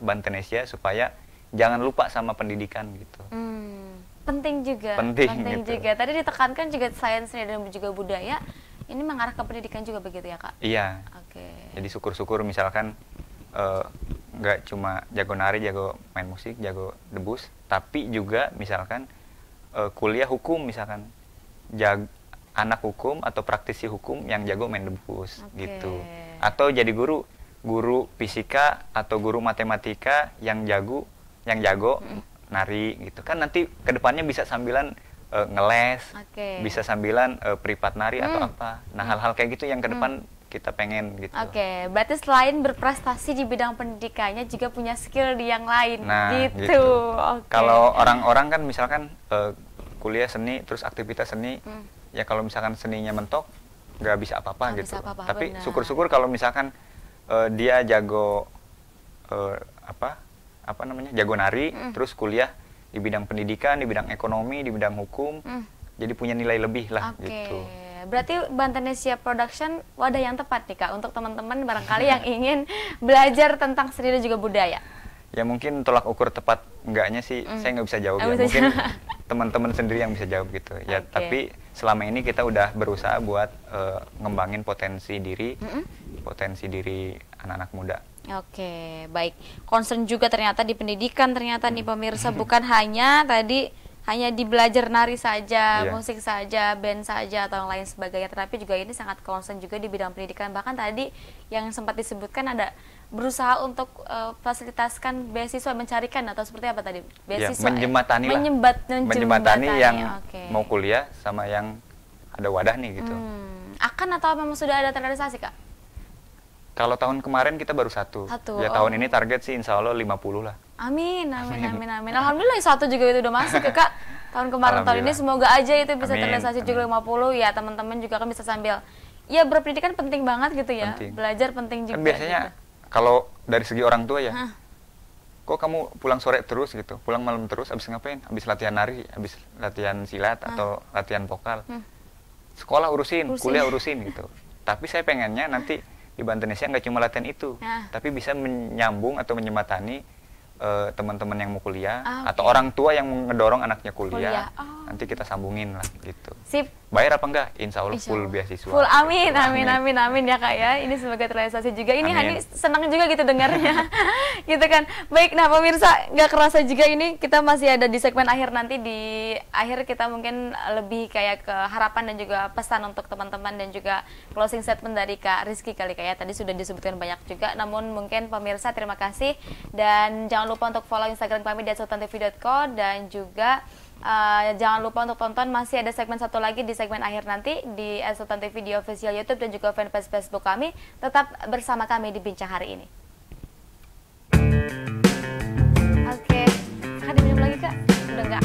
Bantenesia supaya jangan lupa sama pendidikan gitu. Penting juga. Penting gitu. Juga. Tadi ditekankan juga sains dan juga budaya. Ini mengarah ke pendidikan juga begitu ya, Kak? Iya. Oke. Jadi syukur-syukur misalkan nggak cuma jago nari, jago main musik, jago debus, tapi juga misalkan kuliah hukum misalkan, anak hukum atau praktisi hukum yang jago main debus gitu. Atau jadi guru fisika atau guru matematika yang jago nari gitu. Kan nanti kedepannya bisa sambilan ngeles, bisa sambilan privat nari atau apa. Nah hal-hal kayak gitu yang ke depan kita pengen gitu. Oke, berarti selain berprestasi di bidang pendidikannya juga punya skill di yang lain. Nah, gitu. Kalau orang-orang kan misalkan kuliah seni terus aktivitas seni, ya kalau misalkan seninya mentok nggak bisa apa-apa gitu. Tapi syukur-syukur kalau misalkan dia jago jago nari, terus kuliah di bidang pendidikan, di bidang ekonomi, di bidang hukum, jadi punya nilai lebih lah gitu. Berarti Bantenesia Production wadah yang tepat nih Kak untuk teman-teman barangkali yang ingin belajar tentang seni dan juga budaya. Ya mungkin tolak ukur tepat enggaknya sih saya nggak bisa jawab ya. Mungkin teman-teman sendiri yang bisa jawab gitu. Ya tapi selama ini kita udah berusaha buat ngembangin potensi diri anak-anak muda. Oke, baik. Concern juga ternyata di pendidikan ternyata nih pemirsa, bukan hanya di belajar nari saja, musik saja, band saja atau yang lain sebagainya, tetapi juga ini sangat concern juga di bidang pendidikan. Bahkan tadi yang sempat disebutkan ada berusaha untuk fasilitasikan beasiswa, mencarikan atau seperti apa tadi? Beasiswa menjembatani yang mau kuliah sama yang ada wadah nih gitu. Akan atau memang sudah ada terrealisasi Kak? Kalau tahun kemarin kita baru satu. Ya tahun ini target sih insya Allah 50 lah. Amin. Alhamdulillah satu juga itu udah masuk ya Kak. Tahun kemarin, tahun ini semoga aja itu bisa terrealisasi juga 50 ya. Teman-teman juga kan bisa sambil, ya berpendidikan penting banget gitu ya. Belajar penting juga. Kan biasanya gitu. Kalau dari segi orang tua ya, kok kamu pulang sore terus gitu, pulang malam terus, abis ngapain? Abis latihan nari, abis latihan silat atau latihan vokal. Sekolah urusin, kuliah urusin gitu. Tapi saya pengennya nanti di Bantenesia nggak cuma latihan itu, tapi bisa menyambung atau menyematani teman-teman yang mau kuliah atau orang tua yang ngedorong anaknya kuliah. Nanti kita sambungin lah gitu. Sip. Bayar apa enggak? Insya Allah full beasiswa. Full, amin ya Kak ya. Ini sebagai terrealisasi juga. Ini Hani senang juga gitu dengarnya. Gitu kan. Baik, nah pemirsa, nggak kerasa juga ini kita masih ada di segmen akhir. Nanti di akhir kita mungkin lebih kayak ke harapan dan juga pesan untuk teman-teman dan juga closing statement dari Kak Rizky kali Kak ya. Tadi sudah disebutkan banyak juga, namun mungkin pemirsa terima kasih dan jangan lupa untuk follow Instagram kami di @sultantv.co dan juga jangan lupa untuk tonton, masih ada segmen satu lagi di segmen akhir nanti di Sultan TV di official YouTube dan juga fanpage Facebook kami. Tetap bersama kami di Bincang Hari ini. Oke, Kak diminum lagi Kak? Udah enggak?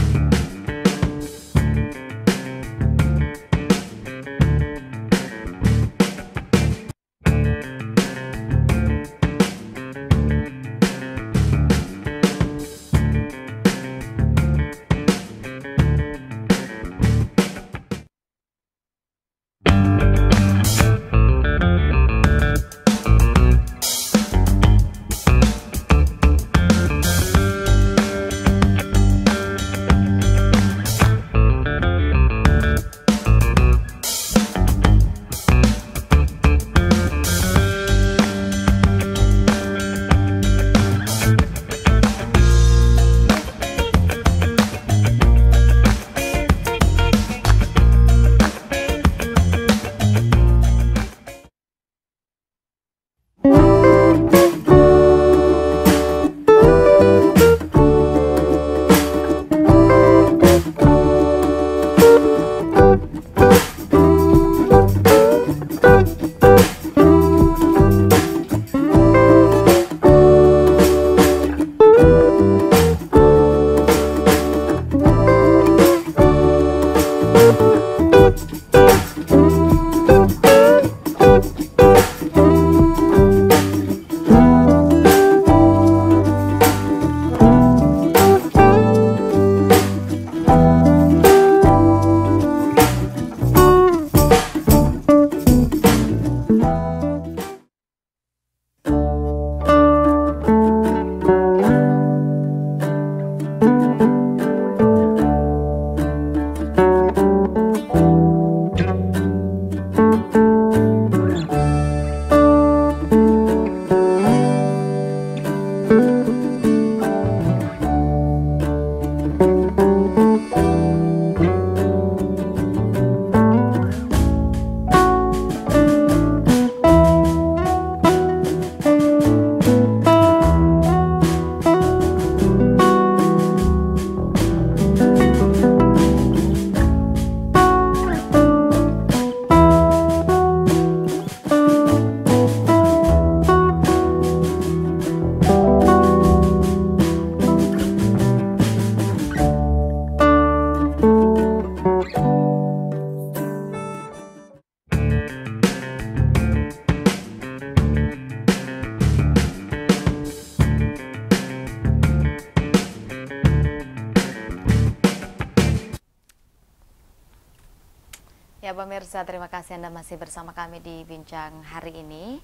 pemirsa, terima kasih Anda masih bersama kami di Bincang hari ini.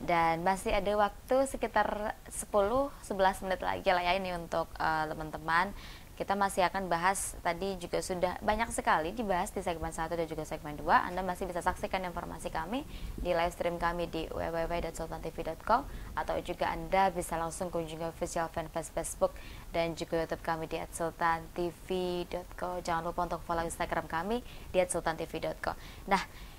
Dan masih ada waktu sekitar 10-11 menit lagi lah ya ini untuk teman-teman. Kita masih akan bahas, tadi juga sudah banyak sekali dibahas di segmen 1 dan juga segmen 2. Anda masih bisa saksikan informasi kami di live stream kami di www.sultantv.co, atau juga Anda bisa langsung kunjungi official fanpage Facebook dan juga YouTube kami di @sultantv.co. Jangan lupa untuk follow Instagram kami di @sultantv.co. Nah,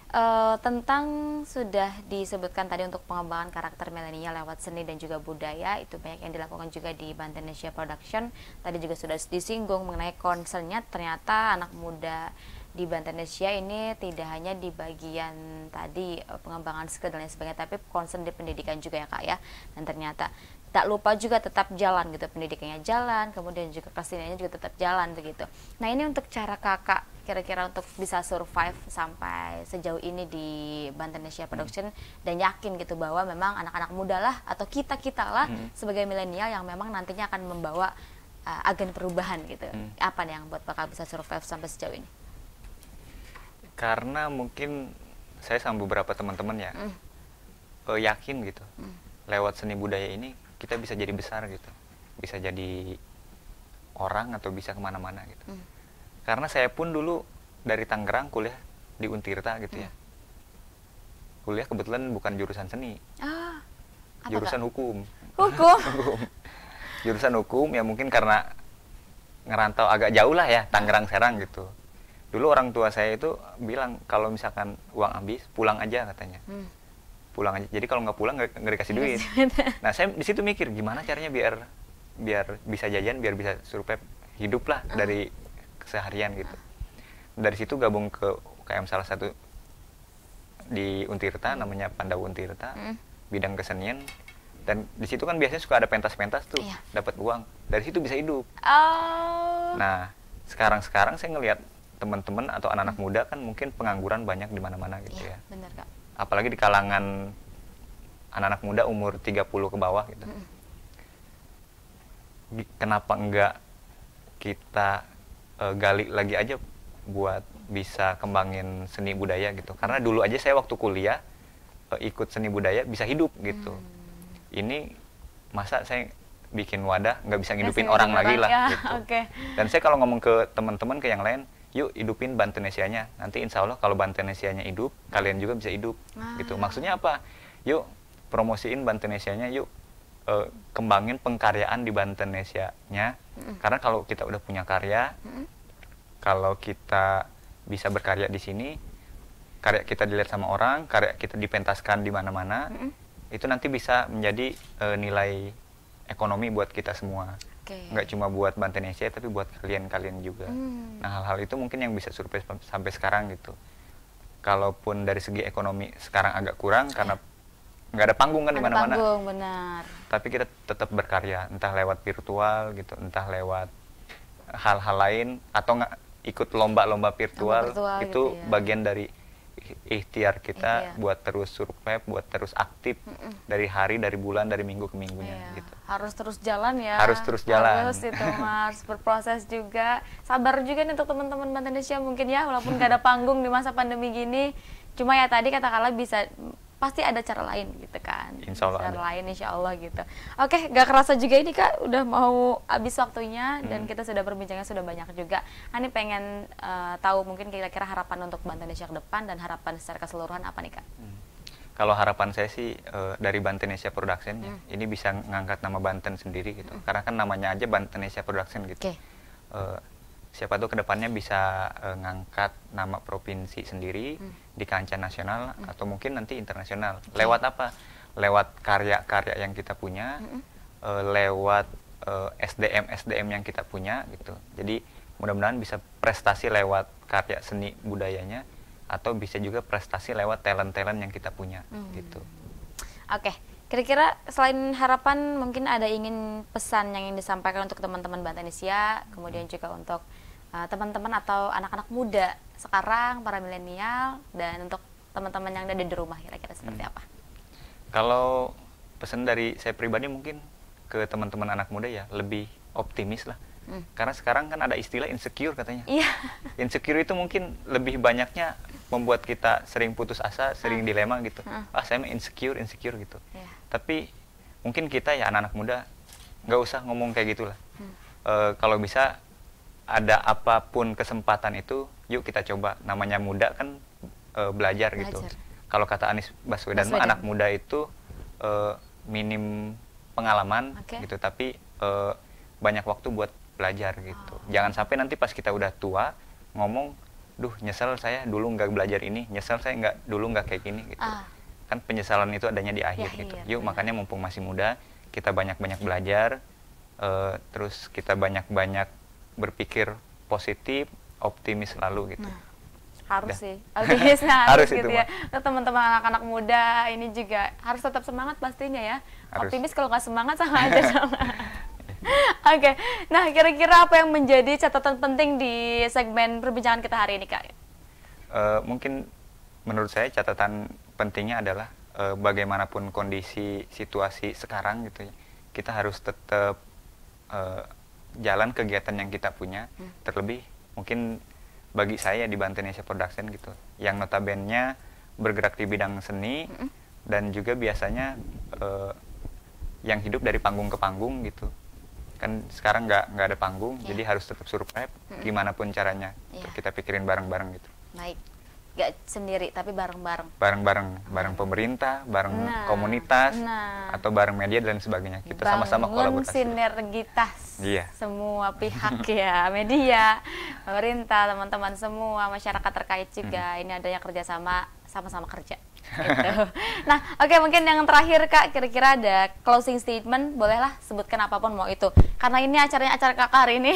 tentang sudah disebutkan tadi untuk pengembangan karakter milenial lewat seni dan juga budaya, itu banyak yang dilakukan juga di Bantenesia Production. Tadi juga sudah disinggung mengenai concernnya, ternyata anak muda di Bantenesia ini tidak hanya di bagian tadi pengembangan skill dan lain sebagainya, tapi concern di pendidikan juga ya Kak ya. Dan ternyata tak lupa juga tetap jalan gitu, pendidikannya jalan, kemudian juga keseniannya juga tetap jalan begitu. Nah, ini untuk cara Kakak kira-kira untuk bisa survive sampai sejauh ini di Bantenesia Production, dan yakin gitu bahwa memang anak-anak muda lah atau kita-kita lah sebagai milenial yang memang nantinya akan membawa agen perubahan gitu. Apa nih yang buat Kakak bisa survive sampai sejauh ini? Karena mungkin saya sama beberapa teman-teman ya yakin gitu, lewat seni budaya ini kita bisa jadi besar gitu, bisa jadi orang atau bisa kemana-mana gitu. Karena saya pun dulu dari Tangerang kuliah di Untirta gitu ya. Kuliah kebetulan bukan jurusan seni, jurusan hukum. Hukum. Jurusan hukum ya, mungkin karena ngerantau agak jauh lah ya, Tangerang Serang gitu. Dulu orang tua saya itu bilang kalau misalkan uang habis pulang aja katanya. Pulang aja. Jadi kalau nggak pulang nggak dikasih duit. Nah, saya di situ mikir gimana caranya biar bisa jajan, biar bisa survive hidup lah dari keseharian gitu. Dari situ gabung ke UKM salah satu di Untirta, namanya Pandawa Untirta, bidang kesenian. Dan di situ kan biasanya suka ada pentas-pentas tuh, dapat uang. Dari situ bisa hidup. Nah, sekarang saya ngelihat teman-teman atau anak-anak muda kan mungkin pengangguran banyak di mana-mana gitu ya. Benar, Kak. Apalagi di kalangan anak-anak muda umur 30 ke bawah gitu. Kenapa enggak kita gali lagi aja buat bisa kembangin seni budaya gitu. Karena dulu aja saya waktu kuliah ikut seni budaya bisa hidup gitu. Ini masa saya bikin wadah nggak bisa ngidupin orang lagi lah ya, gitu. Dan saya kalau ngomong ke teman-teman, ke yang lain, yuk hidupin Bantenesianya, nanti insya Allah kalau Bantenesianya hidup, kalian juga bisa hidup gitu. Maksudnya apa? Yuk promosiin Bantenesianya, yuk kembangin pengkaryaan di Bantenesianya. Karena kalau kita udah punya karya, kalau kita bisa berkarya di sini, karya kita dilihat sama orang, karya kita dipentaskan di mana-mana, itu nanti bisa menjadi nilai ekonomi buat kita semua. Nggak cuma buat Bantenesia, tapi buat kalian-kalian juga. Nah, hal-hal itu mungkin yang bisa survive sampai sekarang gitu. Kalaupun dari segi ekonomi sekarang agak kurang karena nggak ada panggung kan di mana-mana. Benar. Tapi kita tetap berkarya, entah lewat virtual gitu, entah lewat hal-hal lain, atau nggak ikut lomba-lomba virtual itu gitu ya. Bagian dari ikhtiar kita buat terus survive, buat terus aktif dari hari, dari bulan, dari minggu ke minggunya gitu. Harus terus jalan ya. Harus terus jalan. Harus itu harus berproses juga. Sabar juga nih untuk teman-teman Bantenesia mungkin ya, walaupun gak ada panggung di masa pandemi gini. Cuma ya tadi katakanlah bisa, pasti ada cara lain gitu kan. Insya Allah cara lain insya Allah gitu. Oke, gak kerasa juga ini Kak udah mau habis waktunya dan kita sudah berbincangnya sudah banyak juga. Ini pengen tahu mungkin kira-kira harapan untuk Bantenesia ke depan dan harapan secara keseluruhan apa nih Kak? Kalau harapan saya sih dari Bantenesia Production ya, ini bisa ngangkat nama Banten sendiri gitu. Karena kan namanya aja Bantenesia Production gitu. Siapa tahu kedepannya bisa ngangkat nama provinsi sendiri di kancah nasional atau mungkin nanti internasional. Lewat apa? Lewat karya-karya yang kita punya, lewat SDM yang kita punya gitu. Jadi mudah-mudahan bisa prestasi lewat karya seni budayanya, atau bisa juga prestasi lewat talent-talent yang kita punya gitu. Oke. Kira-kira selain harapan, mungkin ada ingin pesan yang ingin disampaikan untuk teman-teman Bantenesia, kemudian juga untuk teman-teman atau anak-anak muda sekarang, para milenial, dan untuk teman-teman yang ada di rumah, kira-kira seperti apa? Kalau pesan dari saya pribadi mungkin ke teman-teman anak muda ya, lebih optimis lah. Karena sekarang kan ada istilah insecure katanya. Insecure itu mungkin lebih banyaknya membuat kita sering putus asa, sering dilema gitu. Saya mah insecure gitu. Tapi mungkin kita ya anak-anak muda nggak usah ngomong kayak gitulah. Kalau bisa ada apapun kesempatan itu, yuk kita coba. Namanya muda kan belajar gitu. Kalau kata Anies Baswedan, anak muda itu minim pengalaman gitu, tapi banyak waktu buat belajar gitu. Jangan sampai nanti pas kita udah tua ngomong, duh nyesel saya dulu nggak belajar ini, nyesel saya dulu nggak kayak gini gitu. Kan penyesalan itu adanya di akhir gitu. Yuk makanya mumpung masih muda, kita banyak-banyak belajar, terus kita banyak-banyak berpikir positif, optimis selalu gitu. Harus sih, optimis harus gitu ya. Teman-teman anak-anak muda ini juga harus tetap semangat pastinya ya. Harus. Optimis kalau nggak semangat sama aja sama. Oke, nah kira-kira apa yang menjadi catatan penting di segmen perbincangan kita hari ini, Kak? Mungkin menurut saya catatan pentingnya adalah bagaimanapun kondisi situasi sekarang gitu ya, kita harus tetap jalan kegiatan yang kita punya. Terlebih mungkin bagi saya di Banten Asia Production gitu, yang notabene bergerak di bidang seni dan juga biasanya yang hidup dari panggung ke panggung gitu. Kan sekarang nggak ada panggung, jadi harus tetap survive gimana pun caranya. Kita pikirin bareng-bareng gitu. Baik, nggak sendiri tapi bareng-bareng. Bareng pemerintah, bareng komunitas, atau bareng media dan sebagainya. Kita sama-sama kolaborasi. Sinergitas. Semua pihak ya, media, pemerintah, teman-teman semua, masyarakat terkait juga. Ini adanya kerjasama, sama-sama kerja. Gitu. Nah, oke, mungkin yang terakhir Kak, kira-kira ada closing statement, bolehlah sebutkan apapun mau itu. Karena ini acaranya acara Kakak hari ini.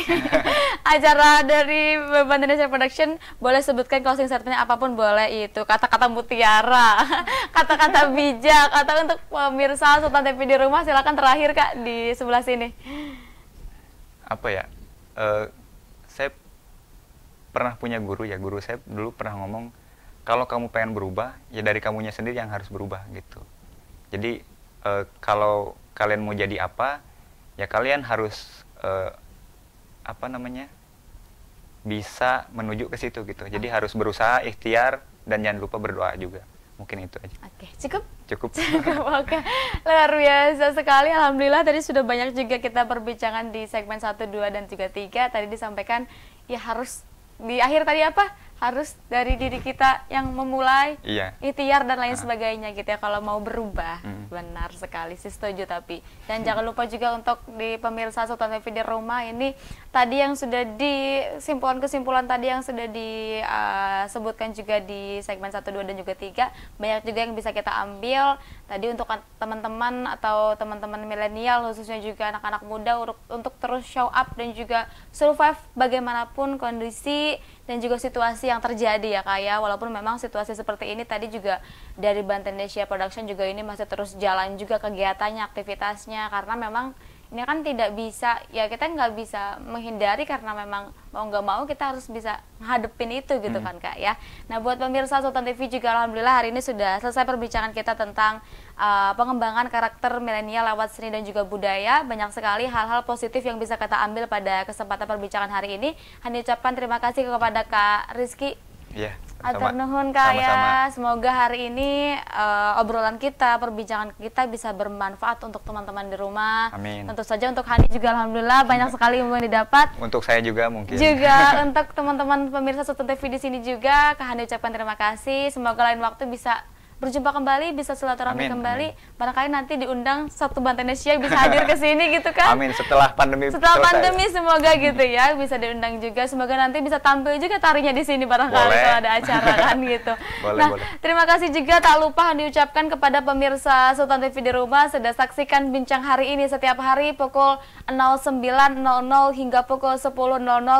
Acara dari Banten Asia Production, boleh sebutkan closing statementnya apapun boleh itu. Kata-kata mutiara, kata-kata bijak, atau untuk pemirsa Sultan TV di rumah silakan terakhir Kak di sebelah sini. Apa ya? Saya pernah punya guru saya dulu pernah ngomong, kalau kamu pengen berubah, ya dari kamunya sendiri yang harus berubah gitu. Jadi kalau kalian mau jadi apa, ya kalian harus bisa menuju ke situ gitu. Jadi harus berusaha, ikhtiar, dan jangan lupa berdoa juga. Mungkin itu aja. Oke, cukup? Cukup. Oke, luar biasa sekali. Alhamdulillah tadi sudah banyak juga kita perbincangan di segmen 1, 2, dan juga 3. Tadi disampaikan, ya harus di akhir tadi apa? Harus dari diri kita yang memulai, ikhtiar dan lain sebagainya gitu ya kalau mau berubah. Benar sekali sih, setuju. Tapi dan jangan lupa juga untuk di pemirsa Sultan TV di rumah ini, tadi yang sudah kesimpulan tadi yang sudah disebutkan juga di segmen 1, 2, dan juga 3, banyak juga yang bisa kita ambil tadi untuk teman-teman atau teman-teman milenial, khususnya juga anak-anak muda, untuk terus show up dan juga survive bagaimanapun kondisi dan juga situasi yang terjadi ya Kak ya. Walaupun memang situasi seperti ini tadi juga dari Banten Asia Production juga ini masih terus jalan juga kegiatannya, aktivitasnya, karena memang ini kan tidak bisa, ya kita nggak bisa menghindari karena memang mau nggak mau kita harus bisa menghadepin itu gitu kan Kak ya. Nah buat pemirsa Sultan TV juga alhamdulillah hari ini sudah selesai perbincangan kita tentang pengembangan karakter milenial lewat seni dan juga budaya. Banyak sekali hal-hal positif yang bisa kita ambil pada kesempatan perbincangan hari ini. Hanya ucapkan terima kasih kepada Kak Rizky. Iya. Atur nuhun Kak ya. Semoga hari ini obrolan kita, perbincangan kita bisa bermanfaat untuk teman-teman di rumah. Amin. Tentu saja untuk Hani juga alhamdulillah banyak sekali ilmu yang didapat. Untuk saya juga mungkin. Juga untuk teman-teman pemirsa Sultan TV di sini juga, Kak Hani ucapkan terima kasih. Semoga lain waktu bisa berjumpa kembali, bisa silaturahmi kembali. Barangkali nanti diundang satu Banten Asia bisa hadir ke sini gitu kan. Amin, setelah pandemi semoga gitu ya bisa diundang juga. Semoga nanti bisa tampil juga tarinya di sini barangkali kalau ada acara kan gitu. Boleh. Terima kasih juga, tak lupa diucapkan kepada pemirsa Sultan TV di rumah sudah saksikan bincang hari ini setiap hari pukul 09.00 hingga pukul 10.00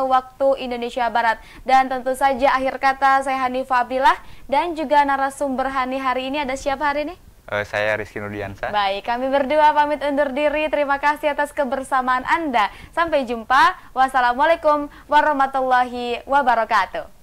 waktu Indonesia Barat. Dan tentu saja akhir kata saya Hanifah Abdillah dan juga narasumber Hani hari ini ada siapa hari ini? Saya Rizky Nurdiansa. Baik, kami berdua pamit undur diri. Terima kasih atas kebersamaan Anda. Sampai jumpa. Wassalamualaikum warahmatullahi wabarakatuh.